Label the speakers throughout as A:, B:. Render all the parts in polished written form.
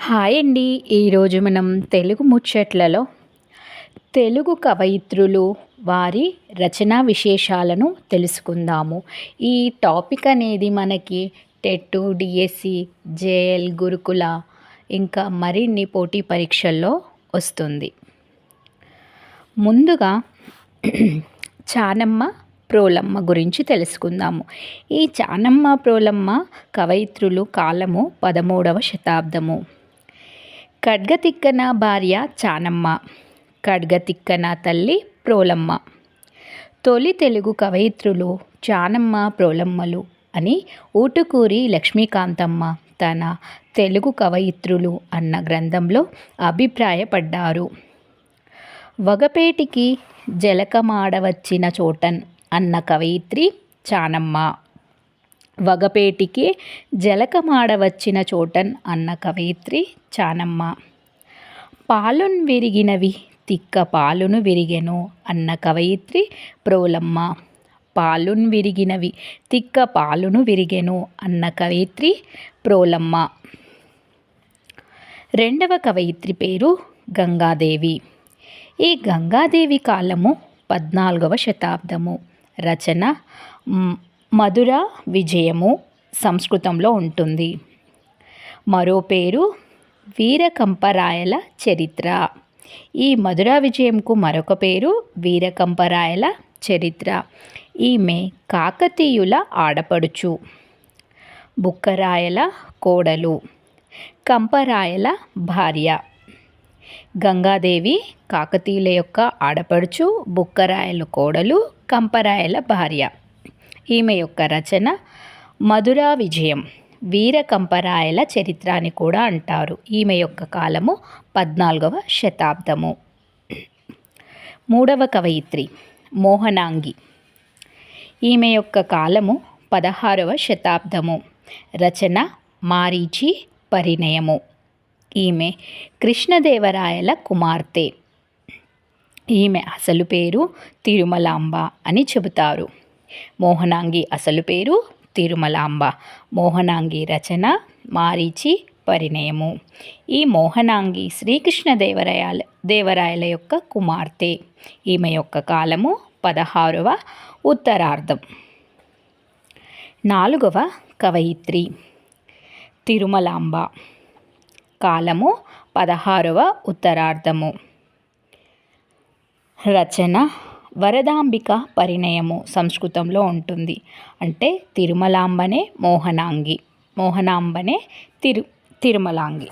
A: Hi అండి. ఈరోజు మనం తెలుగు ముచ్చట్లలో తెలుగు కవయిత్రులు వారి రచనా విశేషాలను తెలుసుకుందాము. ఈ టాపిక్ అనేది మనకి టెట్, డిఎస్సి, జేఎల్, గురుకుల ఇంకా మరిన్ని పోటీ పరీక్షల్లో వస్తుంది. ముందుగా చానమ్మ ప్రోలమ్మ గురించి తెలుసుకుందాము. ఈ చానమ్మ ప్రోలమ్మ కవయిత్రులు కాలము 13వ శతాబ్దము. ఖడ్గతిక్కన భార్య చానమ్మ, ఖడ్గతిక్కన తల్లి ప్రోలమ్మ. తొలి తెలుగు కవయిత్రులు చానమ్మ ప్రోలమ్మలు అని ఊటుకూరి లక్ష్మీకాంతమ్మ తన తెలుగు కవయిత్రులు అన్న గ్రంథంలో అభిప్రాయపడ్డారు. వగపేటికి జలకమాడవచ్చిన చోటన్ అన్న కవయిత్రి చానమ్మ. వగపేటికి జలకమాడవచ్చిన చోటన్ అన్న కవయిత్రి చానమ్మ. పాలున్ విరిగినవి తిక్క పాలును విరిగెను అన్న కవయిత్రి ప్రోలమ్మ. పాలున్ విరిగినవి తిక్క పాలును విరిగెను అన్న కవయిత్రి ప్రోలమ్మ. రెండవ కవయిత్రి పేరు గంగాదేవి. ఈ గంగాదేవి కాలము 14వ శతాబ్దము. రచన మధుర విజయము సంస్కృతంలో ఉంటుంది. మరో పేరు వీరకంపరాయల చరిత్ర. ఈ మధుర విజయంకు మరొక పేరు వీరకంపరాయల చరిత్ర. ఈమె కాకతీయుల ఆడపడుచు, బుక్కరాయల కోడలు, కంపరాయల భార్య. గంగాదేవి కాకతీయుల యొక్క ఆడపడుచు, బుక్కరాయల కోడలు, కంపరాయల భార్య. ఈమె యొక్క రచన మధుర విజయం, వీరకంపరాయల చరిత్ర అని కూడా అంటారు. ఈమె యొక్క కాలము 14వ శతాబ్దము. మూడవ కవయిత్రి మోహనాంగి. ఈమె యొక్క కాలము 16వ శతాబ్దము. రచన మారీచి పరిణయము. ఈమె కృష్ణదేవరాయల కుమార్తె. ఈమె అసలు పేరు తిరుమలాంబ అని చెబుతారు. మోహనాంగి అసలు పేరు తిరుమలాంబ. మోహనాంగి రచన మారీచి పరిణయము. ఈ మోహనాంగి శ్రీకృష్ణదేవరాయల యొక్క కుమార్తె. ఈమె యొక్క కాలము 16వ ఉత్తరార్ధం. నాలుగవ కవయిత్రి తిరుమలాంబ. కాలము 16వ ఉత్తరార్ధము. రచన వరదాంబిక పరిణయము సంస్కృతంలో ఉంటుంది. అంటే తిరుమలాంబనే మోహనాంగి, మోహనాంబనే తిరుమలాంగి.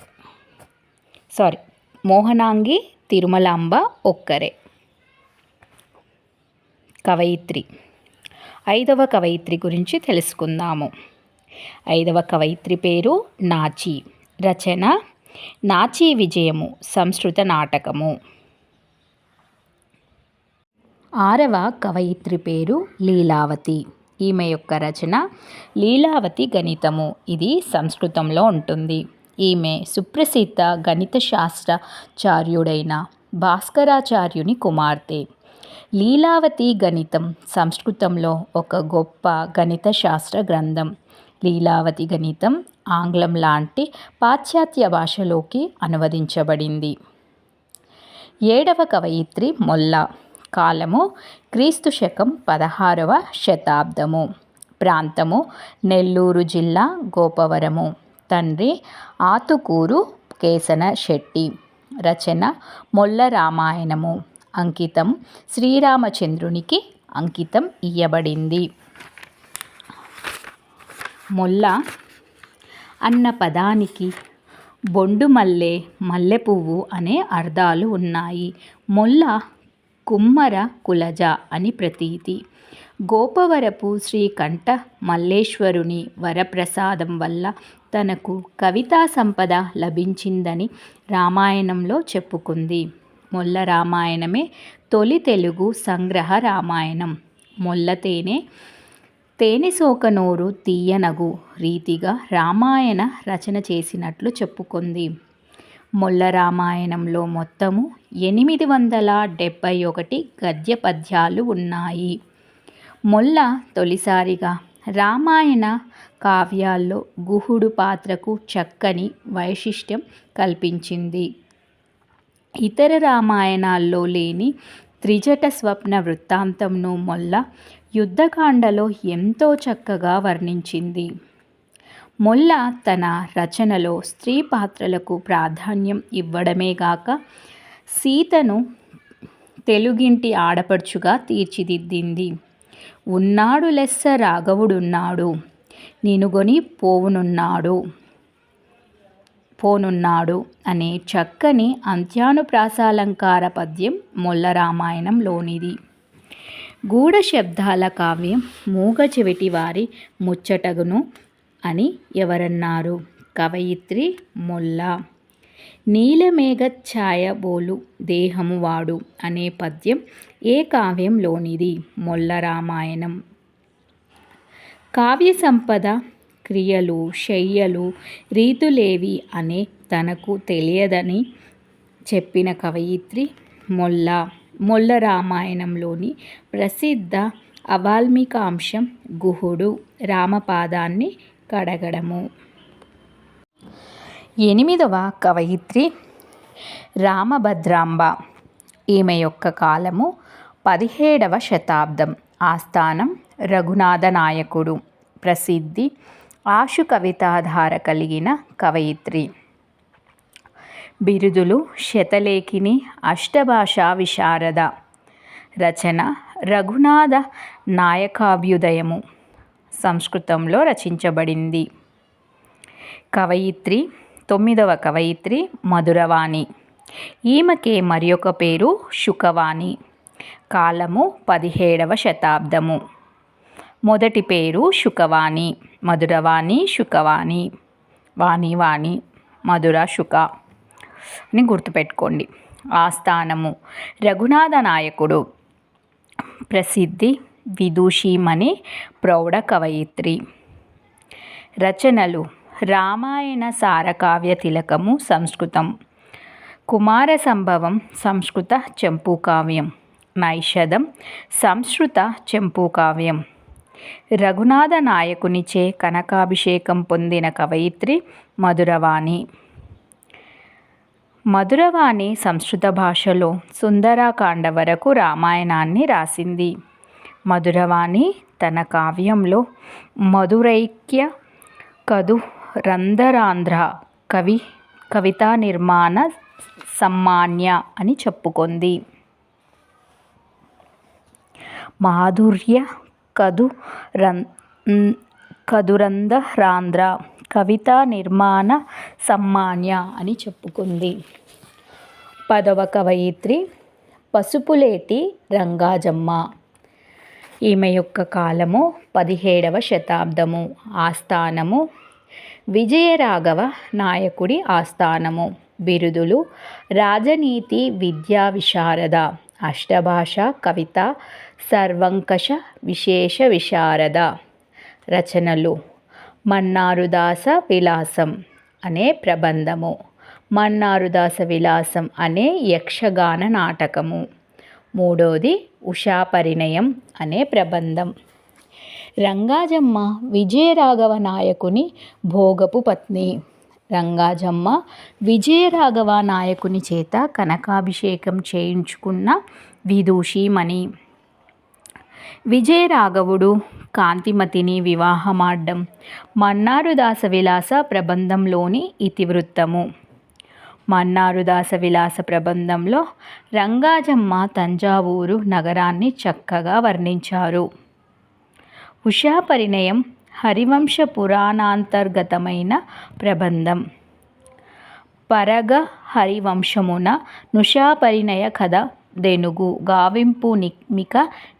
A: మోహనాంగి తిరుమలాంబ ఒక్కరే. కవయిత్రి. ఐదవ కవయిత్రి గురించి తెలుసుకుందాము. ఐదవ కవయిత్రి పేరు నాచి. రచన నాచి విజయము సంస్కృత నాటకము. ఆరవ కవయిత్రి పేరు లీలావతి. ఈమె యొక్క రచన లీలావతి గణితము. ఇది సంస్కృతంలో ఉంటుంది. ఈమె సుప్రసిద్ధ గణిత శాస్త్రాచార్యుడైన భాస్కరాచార్యుని కుమార్తె. లీలావతి గణితం సంస్కృతంలో ఒక గొప్ప గణిత శాస్త్ర గ్రంథం. లీలావతి గణితం ఆంగ్లం లాంటి పాశ్చాత్య భాషలోకి అనువదించబడింది. ఏడవ కవయిత్రి మొల్ల. కాలము క్రీస్తు శకం 16వ శతాబ్దము. ప్రాంతము నెల్లూరు జిల్లా గోపవరము. తండ్రి ఆతుకూరు కేసన శెట్టి. రచన మొల్ల రామాయణము. అంకితం శ్రీరామచంద్రునికి అంకితం ఇయ్యబడింది. మొల్ల అన్న పదానికి బొండు మల్లె, మల్లెపువ్వు అనే అర్థాలు ఉన్నాయి. మొల్ల కుమ్మర కులజ అని ప్రతీతి. గోపవరపు శ్రీకంఠ మల్లేశ్వరుని వరప్రసాదం వల్ల తనకు కవితా సంపద లభించిందని రామాయణంలో చెప్పుకుంది. మొల్ల రామాయణమే తొలి తెలుగు సంగ్రహ రామాయణం. మొల్ల తేనె సోకనోరు తీయనగు రీతిగా రామాయణ రచన చేసినట్లు చెప్పుకుంది. మొల్ల రామాయణంలో మొత్తము 871 గద్య పద్యాలు ఉన్నాయి. మొల్ల తొలిసారిగా రామాయణ కావ్యాల్లో గుహుడు పాత్రకు చక్కని వైశిష్ట్యం కల్పించింది. ఇతర రామాయణాల్లో లేని త్రిజట స్వప్న వృత్తాంతంను మొల్ల యుద్ధకాండలో ఎంతో చక్కగా వర్ణించింది. మొల్ల తన రచనలో స్త్రీ పాత్రలకు ప్రాధాన్యం ఇవ్వడమే గాక సీతను తెలుగింటి ఆడపడుచుగా తీర్చిదిద్దింది. ఉన్నాడు లెస్స రాఘవుడున్నాడు, నినుగొని పోనున్నాడు అనే చక్కని అంత్యానుప్రాసాలంకార పద్యం మొల్ల రామాయణంలోనిది. గూఢ శబ్దాల కావ్యం మూగ చెవిటి వారి ముచ్చటగును అని ఎవరన్నారు? కవయిత్రి మొల్ల. నీలమేఘఛాయ బోలు దేహము వాడు అనే పద్యం ఏ కావ్యంలోనిది? మొల్ల రామాయణం. కావ్య సంపద, క్రియలు, శయ్యలు, రీతులేవి అనే తనకు తెలియదని చెప్పిన కవయిత్రి మొల్ల. మొల్ల రామాయణంలోని ప్రసిద్ధ అవాల్మీకాంశం గుహుడు రామపాదాన్ని కడగడము. 8వ కవయిత్రి రామభద్రాంబ. ఈమె యొక్క కాలము 17వ శతాబ్దం. ఆస్థానం రఘునాథ నాయకుడు. ప్రసిద్ధి ఆశు కవితాధార కలిగిన కవయిత్రి. బిరుదులు శతలేఖిని, అష్టభాషా విశారద. రచన రఘునాథ నాయకాభ్యుదయము సంస్కృతంలో రచించబడింది. కవయిత్రి 9వ కవయిత్రి మధురవాణి. ఈమెకే మరియొక పేరు శుకవాణి. కాలము 17వ శతాబ్దము. మొదటి పేరు శుకవాణి. మధురవాణి, శుకవాణి, వాణి మధుర శుక అని గుర్తుపెట్టుకోండి. ఆస్థానము రఘునాథ నాయకుడు. ప్రసిద్ధి విదూషీమణి ప్రౌఢ కవయిత్రి. రచనలు రామాయణ సారకావ్య తిలకము సంస్కృతం, కుమార సంభవం సంస్కృత చంపూకావ్యం, నైషధం సంస్కృత చంపూకావ్యం. రఘునాథ నాయకునిచే కనకాభిషేకం పొందిన కవయిత్రి మధురవాణి. మధురవాణి సంస్కృత భాషలో సుందరాకాండ వరకు రామాయణాన్ని రాసింది. మధురవాణి తన కావ్యంలో మధురైక్య కదు రంధరాంధ్ర కవితా నిర్మాణ సమ్మాన్య అని చెప్పుకొంది. మాధుర్య కదురంధరాంధ్ర కవితా నిర్మాణ సమ్మాన్య అని చెప్పుకుంది. 10వ కవయిత్రి పసుపులేటి రంగాజమ్మ. ఈమె యొక్క కాలము 17వ శతాబ్దము. ఆస్థానము విజయరాఘవ నాయకుడి ఆస్థానము. బిరుదులు రాజనీతి విద్యా విశారద, అష్టభాష కవిత, సర్వంకష విశేష విశారద. రచనలు మన్నారుదాస విలాసం అనే ప్రబంధము, మన్నారుదాస విలాసం అనే యక్షగాన నాటకము. మూడోది ఉషాపరిణయం అనే ప్రబంధం. రంగాజమ్మ విజయరాఘవ నాయకుని భోగపు పత్ని. రంగాజమ్మ విజయరాఘవ నాయకుని చేత కనకాభిషేకం చేయించుకున్న విదూషీమణి. విజయరాఘవుడు కాంతిమతిని వివాహమాడ్డం మన్నారుదాస విలాస ప్రబంధంలోని ఇతివృత్తము. మన్నారుదాస విలాస ప్రబంధంలో రంగాజమ్మ తంజావూరు నగరాన్ని చక్కగా వర్ణించారు. ఉషాపరిణయం హరివంశ పురాణాంతర్గతమైన ప్రబంధం. పరగ హరివంశమున నుషాపరిణయ కథ దెనుగు గావింపు నిమిక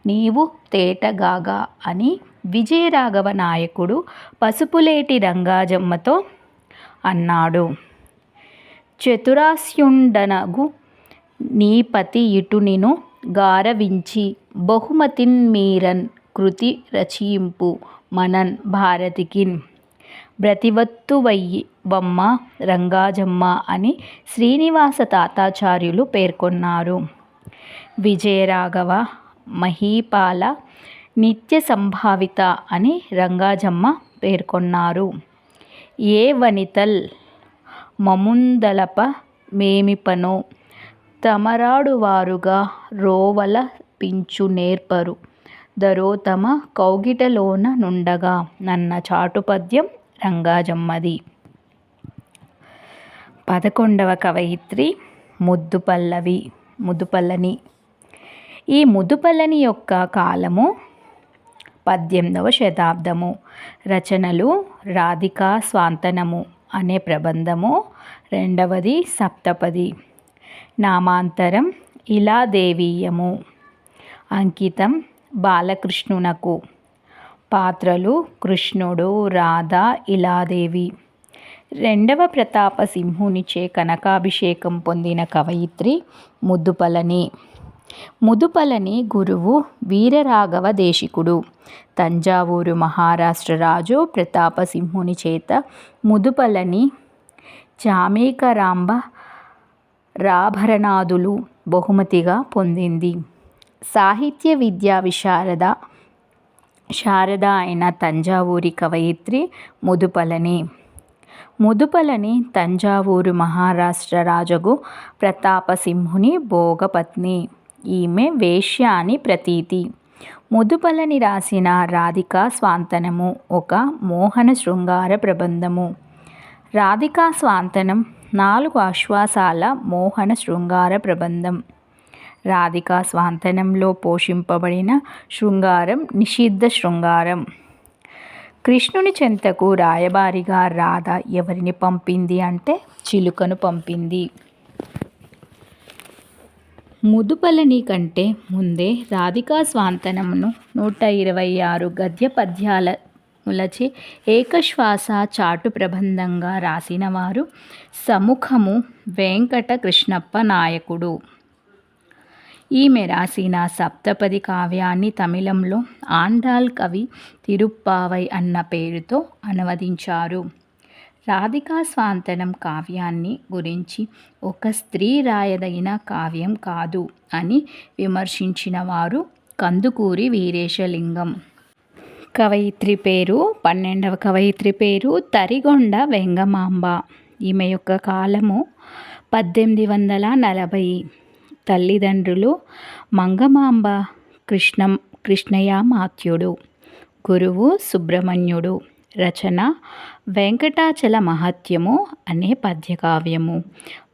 A: నీవు తేటగాగా అని విజయరాఘవ నాయకుడు పసుపులేటి రంగాజమ్మతో అన్నాడు. చతురాస్యుండనగు నీపతి ఇటు నిను గారవించి బహుమతిన్మీరన్ కృతి రచయింపు మనన్ భారతికిన్ బ్రతివత్తువమ్మ రంగాజమ్మ అని శ్రీనివాస తాతాచార్యులు పేర్కొన్నారు. విజయరాఘవ మహీపాల నిత్య సంభావిత అని రంగాజమ్మ పేర్కొన్నారు. ఏ వనితల్ మముందలప మేమిపనో తమరాడువారుగా రోవల పించు నేర్పరు దరోతమ కౌగిటలోన నుండగా నన్న చాటుపద్యం రంగాజమ్మది. 11వ కవయిత్రి ముద్దుపల్లని. ఈ ముద్దుపల్లని యొక్క కాలము 18వ శతాబ్దము. రచనలు రాధికా స్వాంతనము అనే ప్రబంధము, రెండవది సప్తపది. నామాంతరం ఇలాదేవీయము. అంకితం బాలకృష్ణునకు. పాత్రలు కృష్ణుడు, రాధ, ఇలాదేవి. రెండవ ప్రతాప సింహునిచే కనకాభిషేకం పొందిన కవయిత్రి ముద్దుపలని. ముదుపలని గురువు వీరరాఘవ దేశికుడు. తంజావూరు మహారాష్ట్ర రాజు ప్రతాపసింహుని చేత ముదుపలని జామేకరాంబ రాభరణాదులు బహుమతిగా పొందింది. సాహిత్య విద్యా శారద అయిన తంజావూరి కవయిత్రి ముదుపలని. ముదుపలని తంజావూరు మహారాష్ట్ర రాజగు ప్రతాపసింహుని భోగపత్ని. ఈమె వేశ్య అని ప్రతీతి. ముదుపలని రాసిన రాధికా స్వాంతనము ఒక మోహన శృంగార ప్రబంధము. రాధికా స్వాంతనం 4 ఆశ్వాసాల మోహన శృంగార ప్రబంధం. రాధికా స్వాంతనంలో పోషింపబడిన శృంగారం నిషిద్ధ శృంగారం. కృష్ణుని చెంతకు రాయబారిగా రాధ ఎవరిని పంపింది అంటే చిలుకను పంపింది. ముదుపలని కంటే ముందే రాధికా స్వాంతనమును 126 గద్య పద్యాలచే ఏకశ్వాస చాటు ప్రబంధంగా రాసినవారు సముఖము వెంకట కృష్ణప్ప నాయకుడు. ఈమె రాసిన సప్తపది కావ్యాన్ని తమిళంలో ఆండాళ్ కవి తిరుప్పావై అన్న పేరుతో అనువదించారు. రాధికా స్వాంతనం కావ్యాన్ని గురించి ఒక స్త్రీ రాయదగిన కావ్యం కాదు అని విమర్శించిన వారు కందుకూరి వీరేశలింగం. కవయిత్రి పేరు 12వ కవయిత్రి పేరు తరిగొండ వెంగమాంబ. ఈమె యొక్క కాలము 1840. తల్లిదండ్రులు మంగమాంబ కృష్ణయ్య మాత్యుడు. గురువు సుబ్రహ్మణ్యుడు. రచన వెంకటాచల మహత్యము అనే పద్యకావ్యము,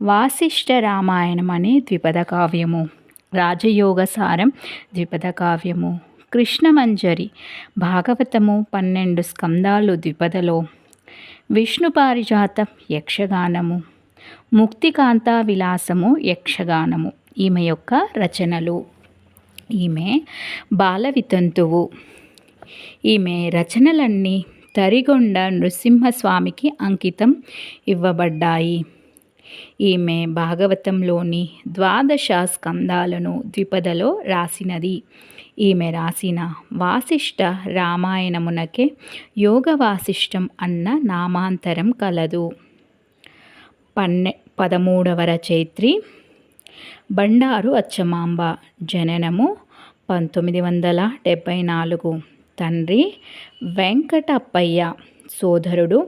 A: వాసిష్ఠ రామాయణం అనే ద్విపద కావ్యము, రాజయోగసారం ద్విపద కావ్యము, కృష్ణమంజరి భాగవతము 12 స్కందాలు ద్విపదలో, విష్ణు పారిజాతం యక్షగానము, ముక్తికాంతా విలాసము యక్షగానము ఈమె యొక్క రచనలు. ఈమె బాల వితంతువు. ఈమె రచనలన్నీ తరిగొండ నృసింహస్వామికి అంకితం ఇవ్వబడ్డాయి. ఈమె భాగవతంలోని 12 స్కందాలను ద్విపదలో రాసినది. ఈమె రాసిన వాసిష్ఠ రామాయణమునకే యోగ వాసిష్టం అన్న నామాంతరం కలదు. 13వ రచయిత్రి బండారు అచ్చమాంబ. జననము 1974. తండ్రి వెంకటప్పయ్య, సోదరుడు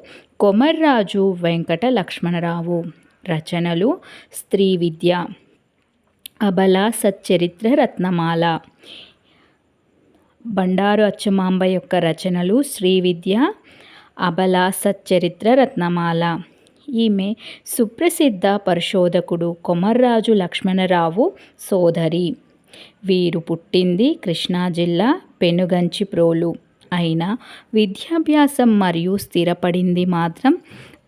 A: కొమర్రాజు వెంకట లక్ష్మణరావు. రచనలు స్త్రీ విద్య, అబలా సచ్చరిత్ర రత్నమాల. బండారు అచ్చమాంబ యొక్క రచనలు శ్రీ విద్య, అబలా సచ్చరిత్ర రత్నమాల. ఈమె సుప్రసిద్ధ పరిశోధకుడు కొమర్రాజు లక్ష్మణరావు సోదరి. వీరు పుట్టింది కృష్ణా జిల్లా పెనుగంచిప్రోలు అయినా విద్యాభ్యాసం మరియు స్థిరపడింది మాత్రం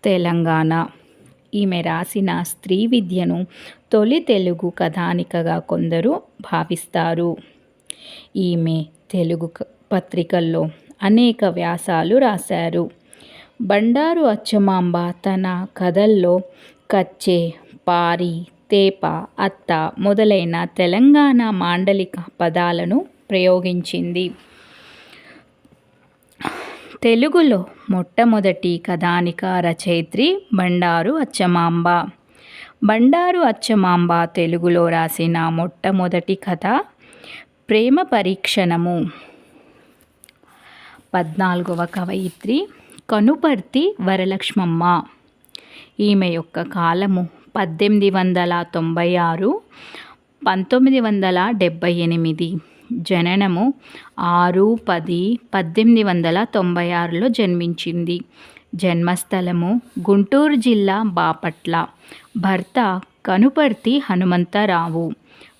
A: తెలంగాణ. ఈమె రాసిన స్త్రీ విద్యను తొలి తెలుగు కథానికగా కొందరు భావిస్తారు. ఈమె తెలుగు పత్రికల్లో అనేక వ్యాసాలు రాశారు. బండారు అచ్చమాంబ తన కథల్లో కచ్చే, పారి, తేప, అత్త మొదలైన తెలంగాణ మాండలిక పదాలను ప్రయోగించింది. తెలుగులో మొట్టమొదటి కథానిక రచయిత్రి బండారు అచ్చమాంబ. బండారు అచ్చమాంబ తెలుగులో రాసిన మొట్టమొదటి కథ ప్రేమ పరీక్షణము. 14వ కవయిత్రి కనుపర్తి వరలక్ష్మమ్మ. ఈమె యొక్క కాలము 1896 1978. జననము 6/10/1896లో జన్మించింది. జన్మస్థలము గుంటూరు జిల్లా బాపట్ల. భర్త కనుపర్తి హనుమంతరావు.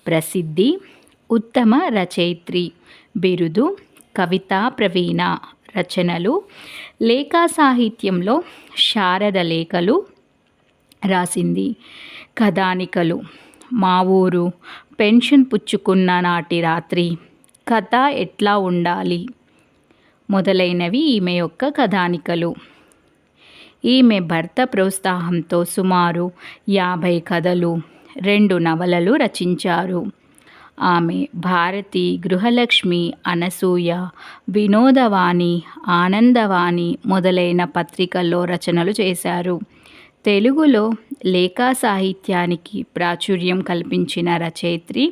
A: ప్రసిద్ధి ఉత్తమ రచయిత్రి. బిరుదు కవితా ప్రవీణ. రచనలు లేఖా సాహిత్యంలో శారద లేఖలు రాసింది. కథానికలు మా ఊరు, పెన్షన్ పుచ్చుకున్న నాటి రాత్రి, కథ ఎట్లా ఉండాలి మొదలైనవి ఈమె యొక్క కథానికలు. ఈమె భర్త ప్రోత్సాహంతో సుమారు 50 కథలు, 2 నవలలు రచించారు. ఆమె భారతి, గృహలక్ష్మి, అనసూయ, వినోదవాణి, ఆనందవాణి మొదలైన పత్రికల్లో రచనలు చేశారు. తెలుగులో లేఖా సాహిత్యానికి ప్రాచుర్యం కల్పించిన రచయిత్రి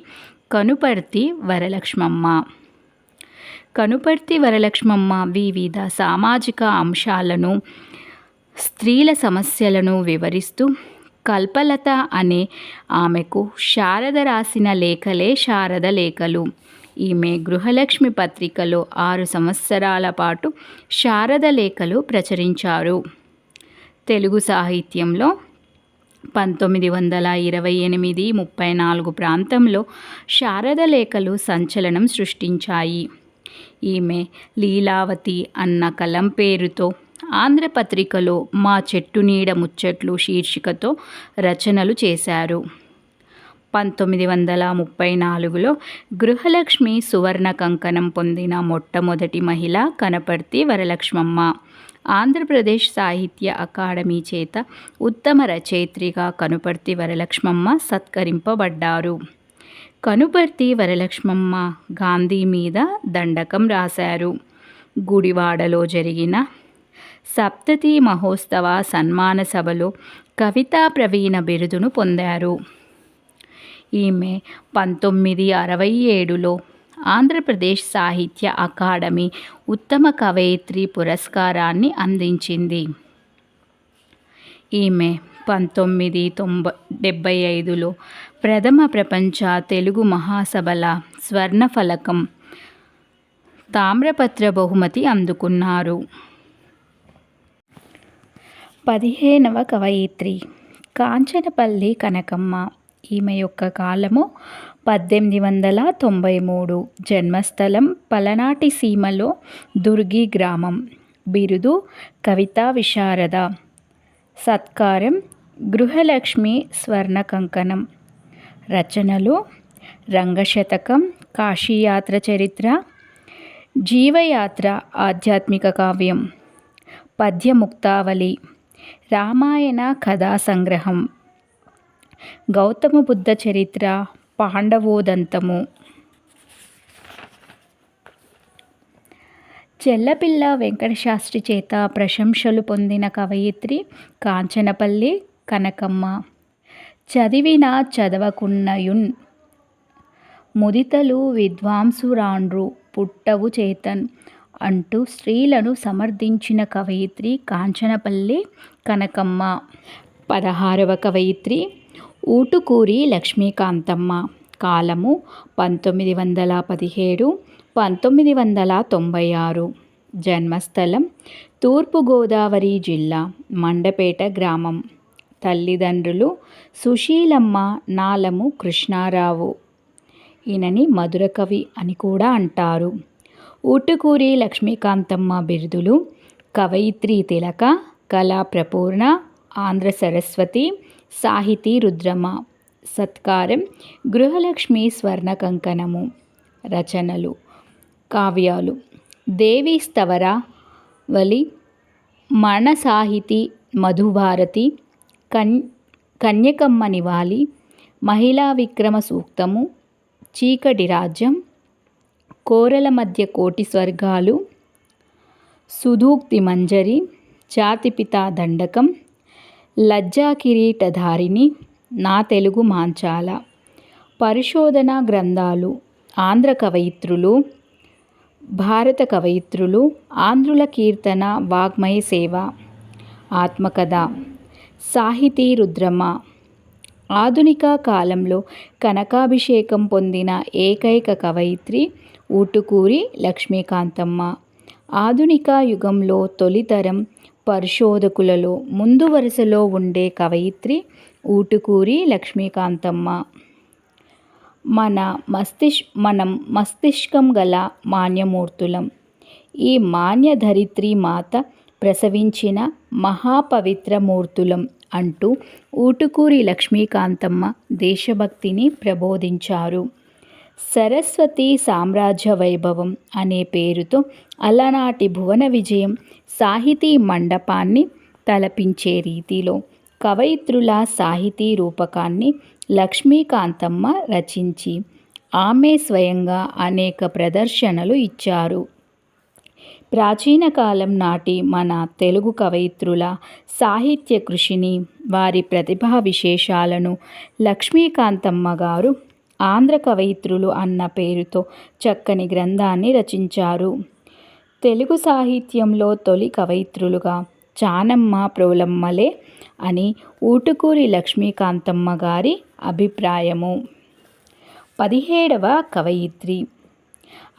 A: కనుపర్తి వరలక్ష్మమ్మ. కనుపర్తి వరలక్ష్మమ్మ వివిధ సామాజిక అంశాలను, స్త్రీల సమస్యలను వివరిస్తూ కల్పలత అనే ఆమెకు శారద రాసిన లేఖలే శారద లేఖలు. ఈమె గృహలక్ష్మి పత్రికలో 6 సంవత్సరాల పాటు శారద లేఖలు ప్రచురించారు. తెలుగు సాహిత్యంలో 1928-34 ప్రాంతంలో శారద లేఖలు సంచలనం సృష్టించాయి. ఈమె లీలావతి అన్న కలం పేరుతో ఆంధ్రపత్రికలో మా చెట్టు నీడ ముచ్చట్లు శీర్షికతో రచనలు చేశారు. 1934లో గృహలక్ష్మి సువర్ణ కంకణం పొందిన మొట్టమొదటి మహిళ కనుపర్తి వరలక్ష్మమ్మ. ఆంధ్రప్రదేశ్ సాహిత్య అకాడమీ చేత ఉత్తమ రచయిత్రిగా కనుపర్తి వరలక్ష్మమ్మ సత్కరింపబడ్డారు. కనుపర్తి వరలక్ష్మమ్మ గాంధీ మీద దండకం రాశారు. గుడివాడలో జరిగిన సప్తతి మహోత్సవ సన్మాన సభలో కవితా ప్రవీణ బిరుదును పొందారు. ఈమె 1967లో ఆంధ్రప్రదేశ్ సాహిత్య అకాడమీ ఉత్తమ కవయిత్రి పురస్కారాన్ని అందించింది. ఈమె 1975లో ప్రథమ ప్రపంచ తెలుగు మహాసభల స్వర్ణఫలకం, తామ్రపత్ర బహుమతి అందుకున్నారు. 15వ కవయిత్రి కాంచనపల్లి కనకమ్మ. ఈమె యొక్క కాలము 1893. జన్మస్థలం పలనాటి సీమలో దుర్గి గ్రామం. బిరుదు కవితా విశారద. సత్కారం గృహలక్ష్మి స్వర్ణ కంకణం. రచనలు రంగశతకం, కాశీయాత్ర చరిత్ర, జీవయాత్ర ఆధ్యాత్మిక కావ్యం, పద్యముక్తావళి, రామాయణ కథా సంగ్రహం, గౌతమ బుద్ధ చరిత్ర, పాండవోదంతము. చెల్లపిల్ల వెంకటశాస్త్రి చేత ప్రశంసలు పొందిన కవయిత్రి కాంచనపల్లి కనకమ్మ. చదివినా చదవకున్నయున్ ముదితలు విద్వాంసురాండ్రు పుట్టవు చేతన్ అంటూ స్త్రీలను సమర్థించిన కవయిత్రి కాంచనపల్లి కనకమ్మ. 16వ కవయిత్రి ఊటుకూరి లక్ష్మీకాంతమ్మ. కాలము 1917-1996. జన్మస్థలం తూర్పుగోదావరి జిల్లా మండపేట గ్రామం. తల్లిదండ్రులు సుశీలమ్మ, నాలము కృష్ణారావు. ఈయనని మధుర కవి అని కూడా అంటారు. ఊటుకూరి లక్ష్మీకాంతమ్మ బిరుదులు కవయిత్రి తిలక, కళా ప్రపూర్ణ, ఆంధ్ర సరస్వతి, సాహితీ రుద్రమ. సత్కారం గృహలక్ష్మి స్వర్ణ కంకణము. రచనలు కావ్యాలు దేవి స్తవరావళి, మన సాహితీ మధుభారతి, కన్యకమ్మ నివాలి, మహిళా విక్రమ సూక్తము, చీకటి రాజ్యం, కోరల మధ్య కోటి స్వర్గాలు, సుధూక్తి మంజరి, జాతిపిత దండకం, లజ్జా కిరీటధారిణి, నా తెలుగు మాంచాల. పరిశోధనా గ్రంథాలు ఆంధ్ర కవయిత్రులు, భారత కవయిత్రులు, ఆంధ్రుల కీర్తన, వాగ్మయ సేవ, ఆత్మకథ, సాహితీ రుద్రమ. ఆధునిక కాలంలో కనకాభిషేకం పొందిన ఏకైక కవయిత్రి ఊటుకూరి లక్ష్మీకాంతమ్మ. ఆధునిక యుగంలో తొలితరం పరిశోధకులలో ముందు వరుసలో ఉండే కవయిత్రి ఊటుకూరి లక్ష్మీకాంతమ్మ. మనం మస్తిష్కం గల మాన్యమూర్తులం. ఈ మాన్య ధరిత్రి మాత ప్రసవించిన మహాపవిత్ర మూర్తులం అంటూ ఊటుకూరి లక్ష్మీకాంతమ్మ దేశభక్తిని ప్రబోధించారు. సరస్వతి సామ్రాజ్య వైభవం అనే పేరుతో అలనాటి భువన విజయం సాహితీ మండపాన్ని తలపించే రీతిలో కవయిత్రుల సాహితీ రూపకాన్ని లక్ష్మీకాంతమ్మ రచించి ఆమె స్వయంగా అనేక ప్రదర్శనలు ఇచ్చారు. ప్రాచీన కాలం నాటి మన తెలుగు కవయిత్రుల సాహిత్య కృషిని, వారి ప్రతిభా విశేషాలను లక్ష్మీకాంతమ్మ గారు ఆంధ్ర కవయిత్రులు అన్న పేరుతో చక్కని గ్రంథాన్ని రచించారు. తెలుగు సాహిత్యంలో తొలి కవయిత్రులుగా చానమ్మ, ప్రోలమ్మలే అని ఊటుకూరి లక్ష్మీకాంతమ్మ గారి అభిప్రాయము. 17వ కవయిత్రి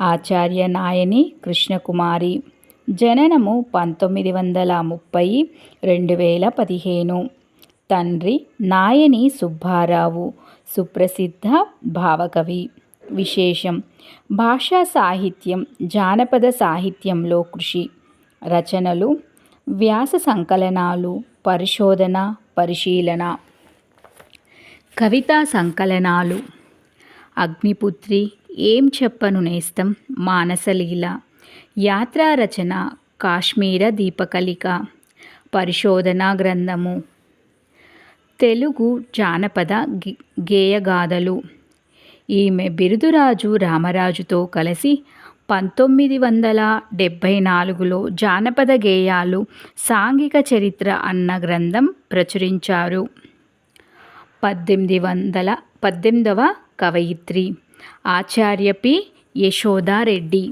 A: ఆచార్య నాయని కృష్ణకుమారి. జననము 1930, 2015. తండ్రి నాయని సుబ్బారావు, సుప్రసిద్ధ భావకవి. విశేషం: భాషా సాహిత్యం, జానపద సాహిత్యంలో కృషి. రచనలు: వ్యాస సంకలనాలు, పరిశోధన, పరిశీలన. కవితా సంకలనాలు: అగ్నిపుత్రి, ఏం చెప్పను నేస్తం, మానసలీల. యాత్రా రచన కాశ్మీర దీపకళిక. పరిశోధనా గ్రంథము తెలుగు జానపద గేయగాథలు. ఈమె బిరుదురాజు రామరాజుతో కలిసి 1974లో జానపద గేయాలు సాంఘిక చరిత్ర అన్న గ్రంథం ప్రచురించారు. 18వ కవయిత్రి ఆచార్య పి. యశోదారెడ్డి.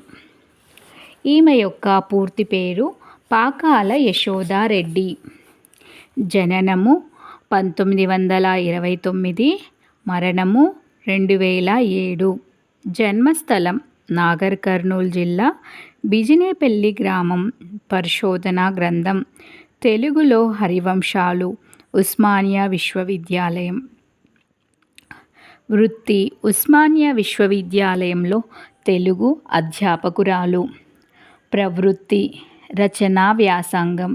A: ఈమె యొక్క పూర్తి పేరు పాకాల యశోదారెడ్డి. జననము 1929, మరణము 2007. జన్మస్థలం నాగర్ కర్నూల్ జిల్లా బిజినేపల్లి గ్రామం. పరిశోధనా గ్రంథం తెలుగులో హరివంశాలు, ఉస్మానియా విశ్వవిద్యాలయం. వృత్తి: ఉస్మానియా విశ్వవిద్యాలయంలో తెలుగు అధ్యాపకురాలు. ప్రవృత్తి: రచనా వ్యాసంగం.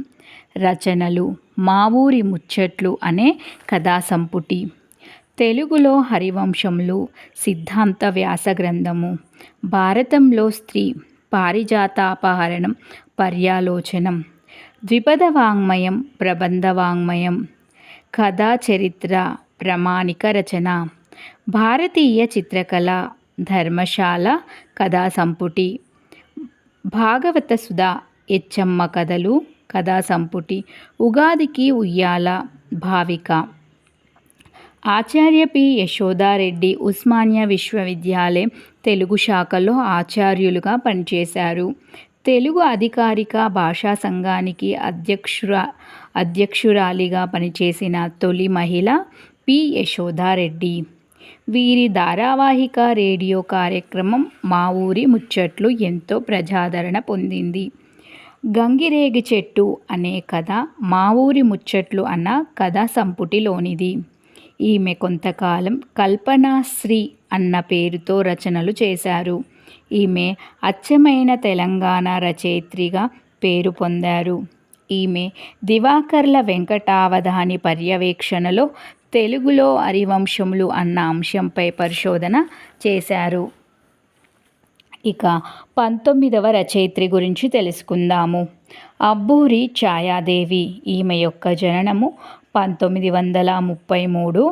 A: రచనలు: మా ఊరి ముచ్చట్లు అనే కథా సంపుటి, తెలుగులో హరివంశంలు, సిద్ధాంత వ్యాస గ్రంథము, భారతంలో స్త్రీ, పారిజాతాపహరణం, పర్యాలోచనం, ద్విపద వాంగ్మయం, ప్రబంధ వాంగ్మయం, కథా చరిత్ర, ప్రామాణిక రచన, భారతీయ చిత్రకళ, ధర్మశాల కథా సంపుటి, భాగవత సుధా, ఎచ్చమ్మ కథలు కథా సంపుటి, ఉగాదికి ఉయ్యాల, భావిక. ఆచార్య పి. యశోదారెడ్డి ఉస్మానియా విశ్వవిద్యాలయం తెలుగు శాఖలో ఆచార్యులుగా పనిచేశారు. తెలుగు అధికారిక భాషా సంఘానికి అధ్యక్షురాలిగా పనిచేసిన తొలి మహిళ పి. యశోదారెడ్డి. వీరి ధారావాహిక రేడియో కార్యక్రమం మా ఊరి ముచ్చట్లు ఎంతో ప్రజాదరణ పొందింది. గంగిరేగి చెట్టు అనే కథ మా ఊరి ముచ్చట్లు అన్న కథా సంపుటిలోనిది. ఈమె కొంతకాలం కల్పనాశ్రీ అన్న పేరుతో రచనలు చేశారు. ఈమె అచ్చమైన తెలంగాణ రచయిత్రిగా పేరు పొందారు. ఈమె దివాకర్ల వెంకటావధాని పర్యవేక్షణలో తెలుగులో హరివంశములు అన్న అంశంపై పరిశోధన చేశారు. ఇక 19వ రచయిత్రి గురించి తెలుసుకుందాము. అబ్బూరి ఛాయాదేవి. ఈమె యొక్క జననము 1933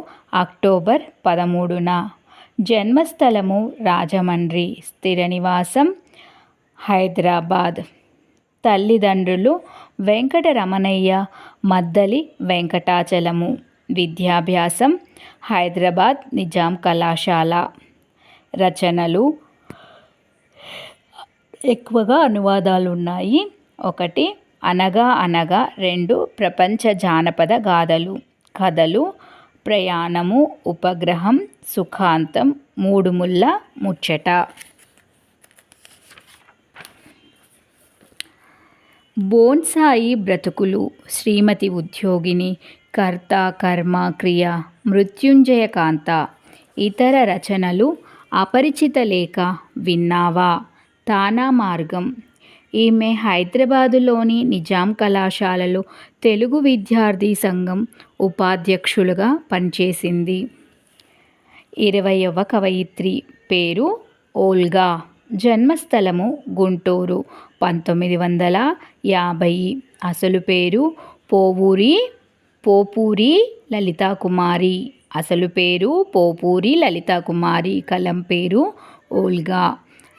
A: అక్టోబర్ 13న. జన్మస్థలము రాజమండ్రి, స్థిర నివాసం హైదరాబాద్. తల్లిదండ్రులు వెంకటరమణయ్య, మద్దలి వెంకటాచలము. విద్యాభ్యాసం హైదరాబాద్ నిజాం కళాశాల. రచనలు ఎక్కువగా అనువాదాలు ఉన్నాయి. 1 అనగా అనగా 2 ప్రపంచ జానపద గాథలు కథలు, ప్రయాణము, ఉపగ్రహం, సుఖాంతం, 3 ముళ్ళ ముచ్చట. బోన్సాయి బ్రతుకులు, శ్రీమతి ఉద్యోగిని, కర్త కర్మ క్రియ, మృత్యుంజయ కాంత. ఇతర రచనలు అపరిచిత లేఖ, విన్నావా, తానా మార్గం. ఈమె హైదరాబాదులోని నిజాం కళాశాలలో తెలుగు విద్యార్థి సంఘం ఉపాధ్యక్షులుగా పనిచేసింది. 20వ కవయిత్రి. పేరు ఓల్గా. జన్మస్థలము గుంటూరు. 1950. అసలు పేరు పోపూరి లలితాకుమారి. అసలు పేరు పోపూరి లలితాకుమారి. కలం పేరు ఓల్గా.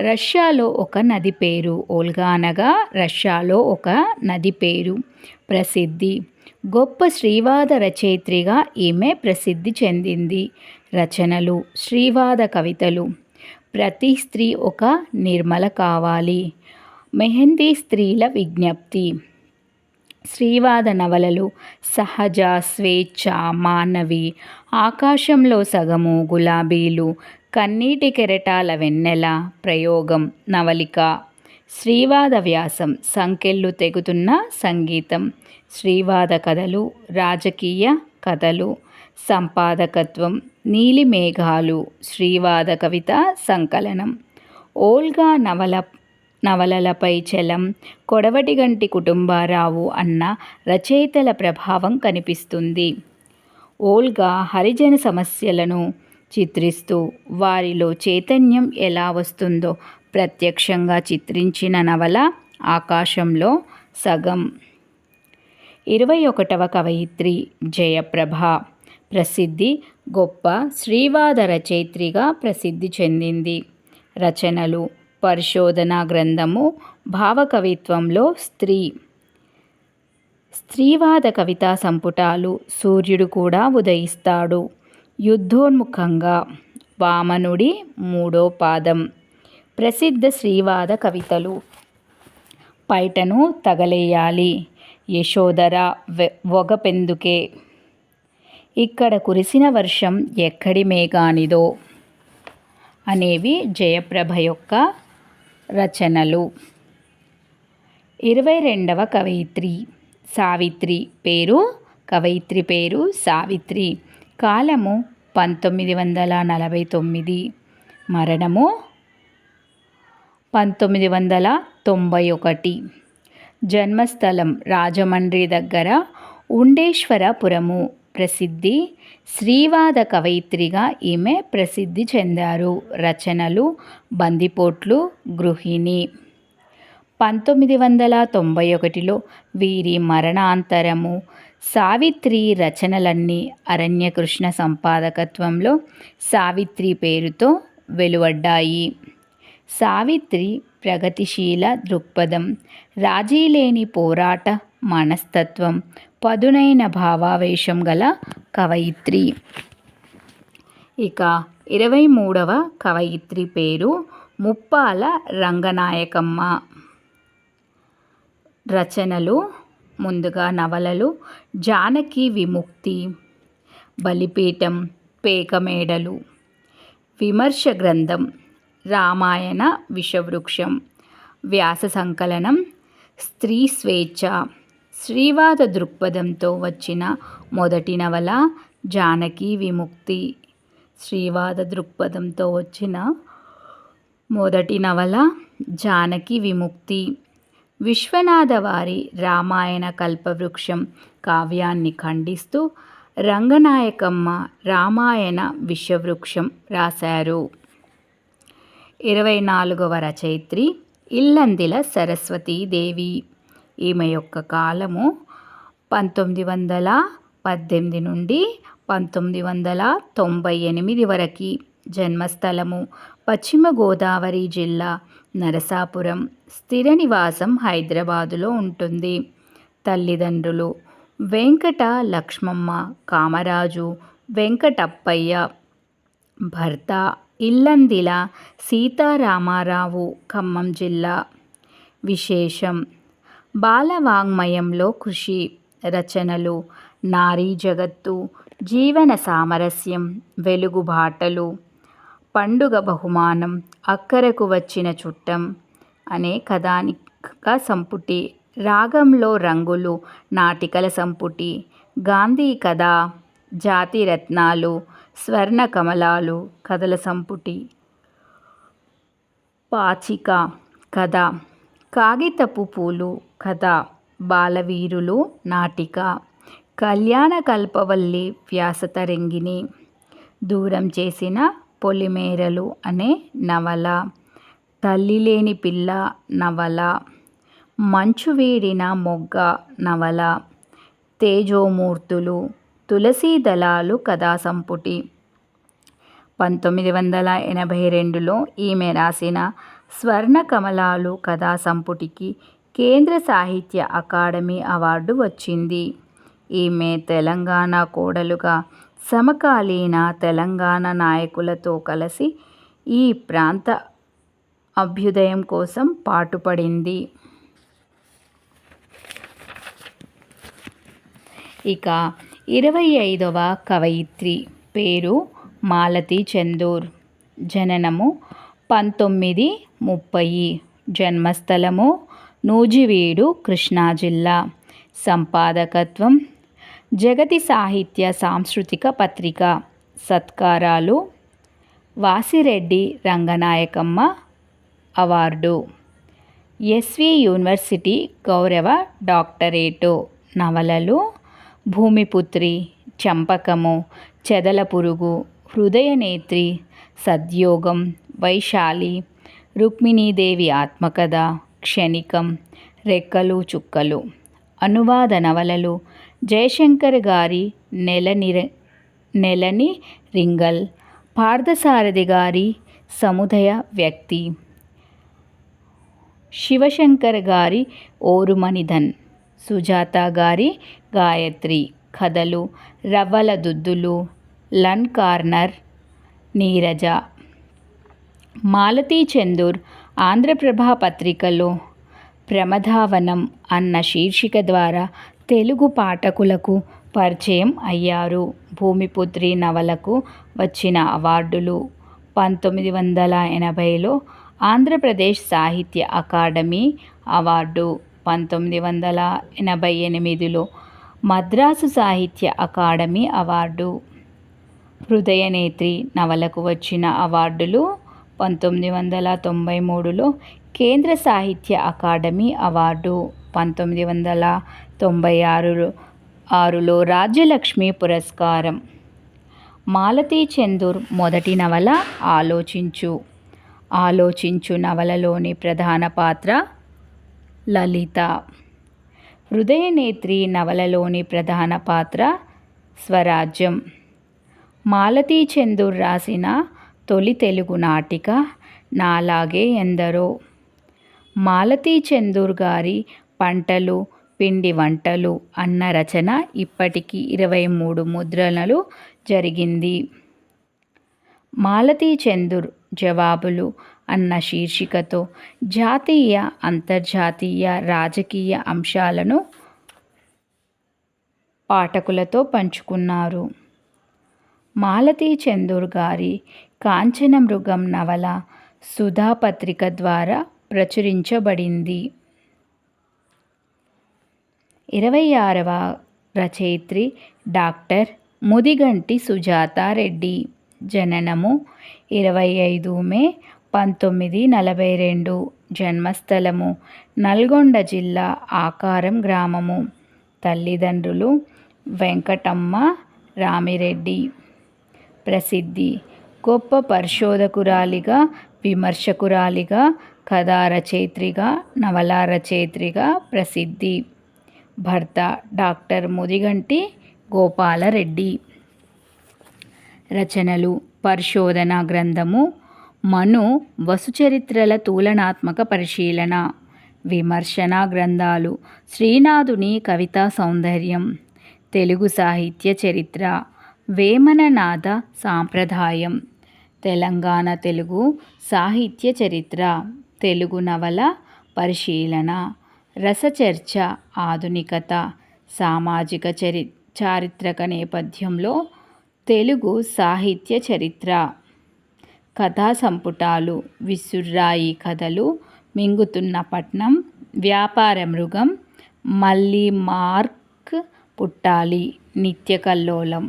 A: రష్యాలో ఒక నది పేరు. ఓల్గా అనగా రష్యాలో ఒక నది పేరు. ప్రసిద్ధి. గొప్ప స్త్రీవాద రచయిత్రిగా ఈమె ప్రసిద్ధి చెందింది. రచనలు. స్త్రీవాద కవితలు. ప్రతి స్త్రీ ఒక నిర్మల కావాలి. మెహందీ స్త్రీల విజ్ఞప్తి. స్త్రీవాద నవలలు. సహజ, స్వేచ్ఛ, మానవి, ఆకాశంలో సగము, గులాబీలు, కన్నీటి కెరటాల వెన్నెల, ప్రయోగం, నవలిక. స్త్రీవాద వ్యాసం. సంకెళ్ళు తెగుతున్న సంగీతం. స్త్రీవాద కథలు. రాజకీయ కథలు. సంపాదకత్వం. నీలి మేఘాలు. స్త్రీవాద కవిత సంకలనం. ఓల్గా నవలలపై చలం, కొడవటిగంటి కుటుంబరావు అన్న రచయితల ప్రభావం కనిపిస్తుంది. ఓల్గా హరిజన సమస్యలను చిత్రిస్తూ వారిలో చైతన్యం ఎలా వస్తుందో ప్రత్యక్షంగా చిత్రించిన నవల ఆకాశంలో సగం. 21వ కవయిత్రి. జయప్రభ. ప్రసిద్ధి. గొప్ప స్త్రీవాద రచయిత్రిగా ప్రసిద్ధి చెందింది. రచనలు. పరిశోధనా గ్రంథము భావకవిత్వంలో స్త్రీ. స్త్రీవాద కవితా సంపుటాలు. సూర్యుడు కూడా ఉదయిస్తాడు. యుద్ధోన్ముఖంగా. వామనుడి 3వ పాదం. ప్రసిద్ధ స్త్రీవాద కవితలు. పైటను తగలేయాలి. యశోధర. వొగపెందుకే. ఇక్కడ కురిసిన వర్షం ఎక్కడి మేఘానిదో అనేవి జయప్రభ యొక్క రచనలు. 22వ కవయిత్రి. సావిత్రి. కవయిత్రి పేరు సావిత్రి. కాలము 1949. మరణము 1991. జన్మస్థలం రాజమండ్రి దగ్గర ఉండేశ్వరపురము. ప్రసిద్ధి. స్త్రీవాద కవయిత్రిగా ఈమె ప్రసిద్ధి చెందారు. రచనలు. బందిపోట్లు, గృహిణి. 1991లో వీరి మరణాంతరము సావిత్రి రచనలన్నీ అరణ్యకృష్ణ సంపాదకత్వంలో సావిత్రి పేరుతో వెలువడ్డాయి. సావిత్రి ప్రగతిశీల దృక్పథం, రాజీలేని పోరాట మనస్తత్వం, పదునైన భావావేశం గల కవయిత్రి. ఇక 23వ కవయిత్రి పేరు ముప్పాల రంగనాయకమ్మ. రచనలు. ముందుగా నవలలు. జానకి విముక్తి, బలిపీఠం, పేకమేడలు. విమర్శ గ్రంథం. రామాయణ విషవృక్షం. వ్యాస సంకలనం. స్త్రీ స్వేచ్ఛ. స్త్రీవాద దృక్పథంతో వచ్చిన మొదటి నవల జానకి విముక్తి. స్త్రీవాద దృక్పథంతో వచ్చిన మొదటి నవల జానకి విముక్తి. విశ్వనాథ వారి రామాయణ కల్పవృక్షం కావ్యాన్ని ఖండిస్తూ రంగనాయకమ్మ రామాయణ విషవృక్షం రాశారు. 24వ రచయిత్రి. ఇల్లందిల సరస్వతీదేవి. ఈమె యొక్క కాలము 1918 నుండి 1998 వరకు. జన్మస్థలము పశ్చిమ గోదావరి జిల్లా నరసాపురం. స్థిర నివాసం హైదరాబాదులో ఉంటుంది. తల్లిదండ్రులు వెంకట లక్ష్మమ్మ, కామరాజు వెంకటప్పయ్య. భర్త ఇల్లందిల సీతారామారావు ఖమ్మం జిల్లా. విశేషం: బాలవాङ्మయంలో కృషి. రచనలు: నారీ జగత్తు, జీవన సామరస్యం, వెలుగుబాటలు, పండుగ బహుమానం, అక్కరకు వచ్చిన చుట్టం అనే కథానిక సంపుటి, రాగంలో రంగులు నాటికల సంపుటి, గాంధీ కథ, జాతిరత్నాలు, స్వర్ణ కమలాలు కథల సంపుటి, పాచిక కథ, కాగితపు పూలు కథ, బాలవీరులు నాటిక, కళ్యాణ కల్పవల్లి వ్యాసతరంగిణి, దూరం చేసిన పొలిమేరలు అనే నవల, తల్లిలేని పిల్ల నవల, మంచు వీడిన మొగ్గ నవల, తేజోమూర్తులు, తులసీ దళాలు కథా సంపుటి. 1982లో ఈమె రాసిన స్వర్ణ కమలాలు కథా సంపుటికి కేంద్ర సాహిత్య అకాడమీ అవార్డు వచ్చింది. ఈమె తెలంగాణ కోడలుగా సమకాలీన తెలంగాణ నాయకులతో కలిసి ఈ ప్రాంత అభ్యుదయం కోసం పాటుపడింది. ఇక 25వ కవయిత్రి పేరు మాలతీ చందూర్. జననము 1930. జన్మస్థలము నూజివీడు, కృష్ణా జిల్లా. సంపాదకత్వం జగతి సాహిత్య సాంస్కృతిక పత్రిక. సత్కారాలు: Vasireddy Ranganayakamma award, SV university గౌరవ డాక్టరేటు. నవలలు: భూమిపుత్రి, చంపకము, చెదలపురుగు, హృదయనేత్రి, సద్యోగం, వైశాలి, రుక్మిణీదేవి ఆత్మకథ, క్షణికం, రెక్కలు చుక్కలు. అనువాద నవలలు: జయశంకర్ గారి నెలని రింగల్, పార్థసారథి గారి సముదయ వ్యక్తి, శివశంకర్ గారి ఓరుమనిధన్, సుజాత గారి గాయత్రి. కథలు: రవ్వల దుద్దులు, లన్ కార్నర్, నీరజ. మాలతీ చందూర్ ఆంధ్రప్రభ పత్రికలో ప్రమథవనం అన్న శీర్షిక ద్వారా తెలుగు పాఠకులకు పరిచయం అయ్యారు. భూమిపుత్రి నవలకు వచ్చిన అవార్డులు: 1980లో ఆంధ్రప్రదేశ్ సాహిత్య అకాడమీ అవార్డు, 1988లో మద్రాసు సాహిత్య అకాడమీ అవార్డు. హృదయనేత్రి నవలకు వచ్చిన అవార్డులు: 1993లో కేంద్ర సాహిత్య అకాడమీ అవార్డు, 1996లో రాజ్యలక్ష్మి పురస్కారం. మాలతీ చందూర్ మొదటి నవల ఆలోచించు. ఆలోచించు నవలలోని ప్రధాన పాత్ర లలిత. హృదయనేత్రి నవలలోని ప్రధాన పాత్ర స్వరాజ్యం. మాలతీ చందూర్ రాసిన తొలి తెలుగు నాటిక నాలాగే ఎందరో. మాలతీ చందూర్ గారి పంటలు, పిండి వంటలు అన్న రచన ఇప్పటికి 23 ముద్రణలు జరిగింది. మాలతీ చందూర్ జవాబులు అన్న శీర్షికతో జాతీయ, అంతర్జాతీయ రాజకీయ అంశాలను పాఠకులతో పంచుకున్నారు. మాలతీ చందూర్ గారి కాంచనమృగం నవల సుధా పత్రిక ద్వారా ప్రచురించబడింది. 26వ రచయిత్రి డాక్టర్ ముదిగంటి సుజాతారెడ్డి. జననము 25 మే 1942. జన్మస్థలము నల్గొండ జిల్లా ఆకారం గ్రామము. తల్లిదండ్రులు వెంకటమ్మ, రామిరెడ్డి. ప్రసిద్ధి: గొప్ప పరిశోధకురాలిగా, విమర్శకురాలిగా, కథా రచయిత్రిగా, నవలా రచయిత్రిగా ప్రసిద్ధి. భర్త డాక్టర్ ముదిగంటి గోపాలరెడ్డి. రచనలు: పరిశోధనా గ్రంథము మను వసుచరిత్రల తులనాత్మక పరిశీలన. విమర్శనా గ్రంథాలు: శ్రీనాథుని కవితా సౌందర్యం, తెలుగు సాహిత్య చరిత్ర, వేమన నాద సాంప్రదాయం, తెలంగాణ తెలుగు సాహిత్య చరిత్ర, తెలుగు నవల పరిశీలన, రసచర్చ, ఆధునికత, సామాజిక చారిత్రక నేపథ్యంలో తెలుగు సాహిత్య చరిత్ర, కథా సంపుటాలు, విసుర్రాయి కథలు, మింగుతున్న పట్నం, వ్యాపార మృగం, మళ్ళీ మార్క్ పుట్టాలి, నిత్యకల్లోలం,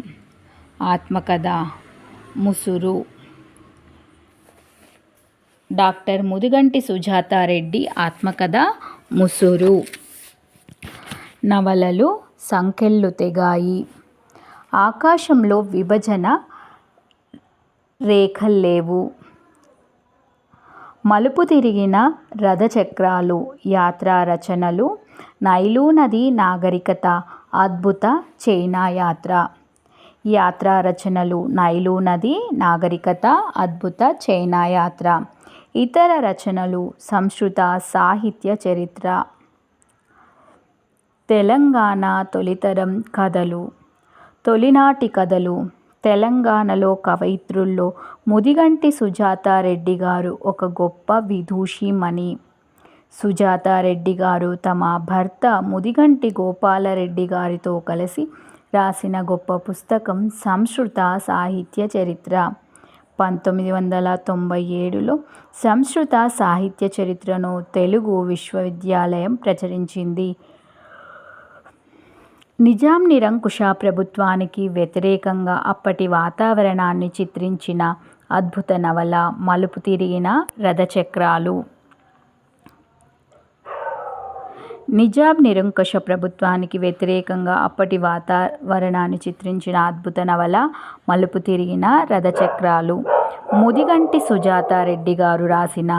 A: ఆత్మకథ, ముసురు. డాక్టర్ ముదిగంటి సుజాతారెడ్డి ఆత్మకథ ముసురు. నవలలు సంకెళ్ళు తెగాయి, ఆకాశంలో విభజన రేఖల్లేవు, మలుపు తిరిగిన రథచక్రాలు, యాత్రా రచనలు, నైలు నది నాగరికత, అద్భుత చైనా యాత్ర. యాత్రా రచనలు, నైలు నది నాగరికత, అద్భుత చైనా యాత్ర. ఇతర రచనలు, సంస్కృత సాహిత్య చరిత్ర, తెలంగాణ తొలితరం కథలు, తొలినాటి కథలు. తెలంగాణలో కవయిత్రుల్లో ముదిగంటి సుజాతారెడ్డి గారు ఒక గొప్ప విదూషిమణి. సుజాతారెడ్డి గారు తమ భర్త ముదిగంటి గోపాలరెడ్డి గారితో కలిసి రాసిన గొప్ప పుస్తకం సంస్కృత సాహిత్య చరిత్ర. 1997లో సంస్కృత సాహిత్య చరిత్రను తెలుగు విశ్వవిద్యాలయం ప్రచురించింది. నిజాం నిరంకుశ ప్రభుత్వానికి వ్యతిరేకంగా అప్పటి వాతావరణాన్ని చిత్రించిన అద్భుత నవల మలుపు తిరిగిన రథచక్రాలు. నిజాం నిరంకుశ ప్రభుత్వానికి వ్యతిరేకంగా అప్పటి వాతావరణాన్ని చిత్రించిన అద్భుత నవల మలుపు తిరిగిన రథచక్రాలు. ముదిగంటి సుజాతారెడ్డి గారు రాసిన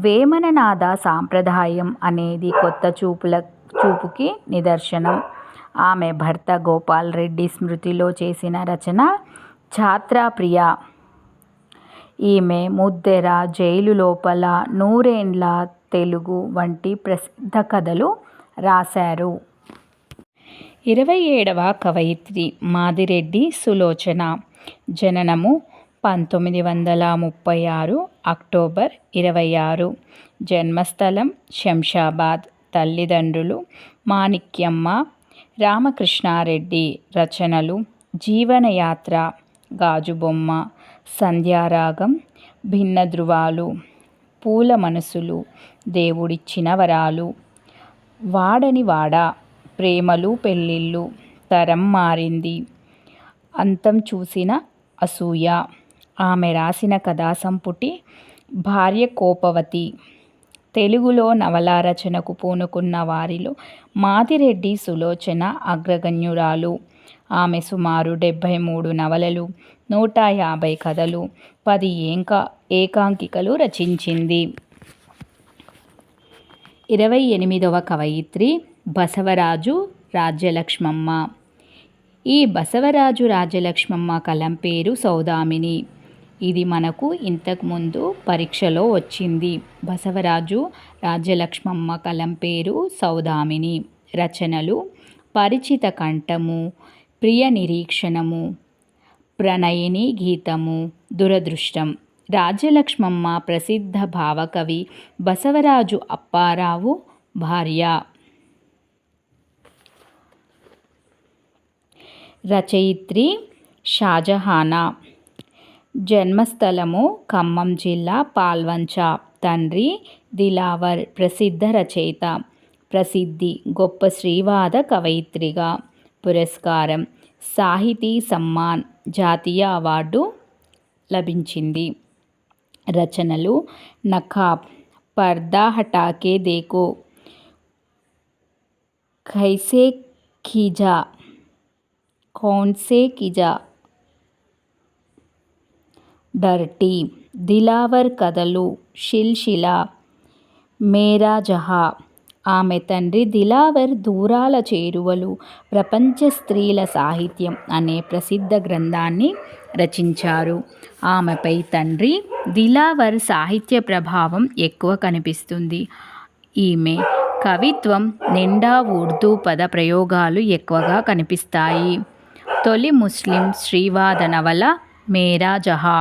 A: వేమననాథ సాంప్రదాయం అనేది కొత్త చూపుకి నిదర్శనం. ఆమె భర్త గోపాల్ రెడ్డి స్మృతిలో చేసిన రచన ఛాత్రప్రియ. ఈమె ముద్దెర, జైలు లోపల, నూరేండ్ల తెలుగు వంటి ప్రసిద్ధ కథలు రాశారు. 27వ కవయిత్రి మాదిరెడ్డి సులోచన. జననము 1936 అక్టోబర్ 26. జన్మస్థలం శంషాబాద్. తల్లిదండ్రులు మాణిక్యమ్మ, రామకృష్ణారెడ్డి. రచనలు జీవనయాత్ర, గాజుబొమ్మ, సంధ్యారాగం, భిన్న ధృవాలు, పూల మనసులు, దేవుడిచ్చిన వరాలు, వాడని వాడ, ప్రేమలు పెళ్ళిళ్ళు, తరం మారింది, అంతం చూసిన అసూయ. ఆమె రాసిన కథా సంపుటి భార్య కోపవతి. తెలుగులో నవలా రచనకు పూనుకున్న వారిలో మాదిరెడ్డి సులోచన అగ్రగణ్యురాలు. ఆమె సుమారు 73 నవలలు, 150 కథలు, 10 ఏకాంకికలు రచించింది. 28వ కవయిత్రి బసవరాజు రాజ్యలక్ష్మమ్మ. ఈ బసవరాజు రాజ్యలక్ష్మమ్మ కలం పేరు సౌదామిని. ఇది మనకు ఇంతకుముందు పరీక్షలో వచ్చింది. బసవరాజు రాజ్యలక్ష్మమ్మ కలం పేరు సౌదామిని. రచనలు పరిచిత కంఠము, ప్రియ నిరీక్షణము, ప్రణయిని గీతము, దురదృష్టం. రాజ్యలక్ష్మమ్మ ప్రసిద్ధ భావకవి బసవరాజు అప్పారావు భార్య. రచయిత్రి షాజహానా. జన్మస్థలము ఖమ్మం జిల్లా పాల్వంచ. తండ్రి దిలావర్. ప్రసిద్ధ రచయిత. ప్రసిద్ధి గొప్ప స్త్రీవాద కవయిత్రిగా. పురస్కారం సాహితీ సమ్మాన్, జాతీయ అవార్డు లభించింది. రచనలు నఖాబ్, పర్దా హటాకే దేఖో, కైసే ఖీజా, కౌన్సే కిజా, డర్టీ. దిలావర్ కథలు సిల్సిలా, మేరా జహా. ఆమె తండ్రి దిలావర్ దూరాల చేరువలు, ప్రపంచ స్త్రీల సాహిత్యం అనే ప్రసిద్ధ గ్రంథాన్ని రచించారు. ఆమెపై తండ్రి దిలావర్ సాహిత్య ప్రభావం ఎక్కువ కనిపిస్తుంది. ఈమె కవిత్వం నిండా ఉర్దూ పద ప్రయోగాలు ఎక్కువగా కనిపిస్తాయి. తొలి ముస్లిం స్త్రీవాద నవల మేరా జహా.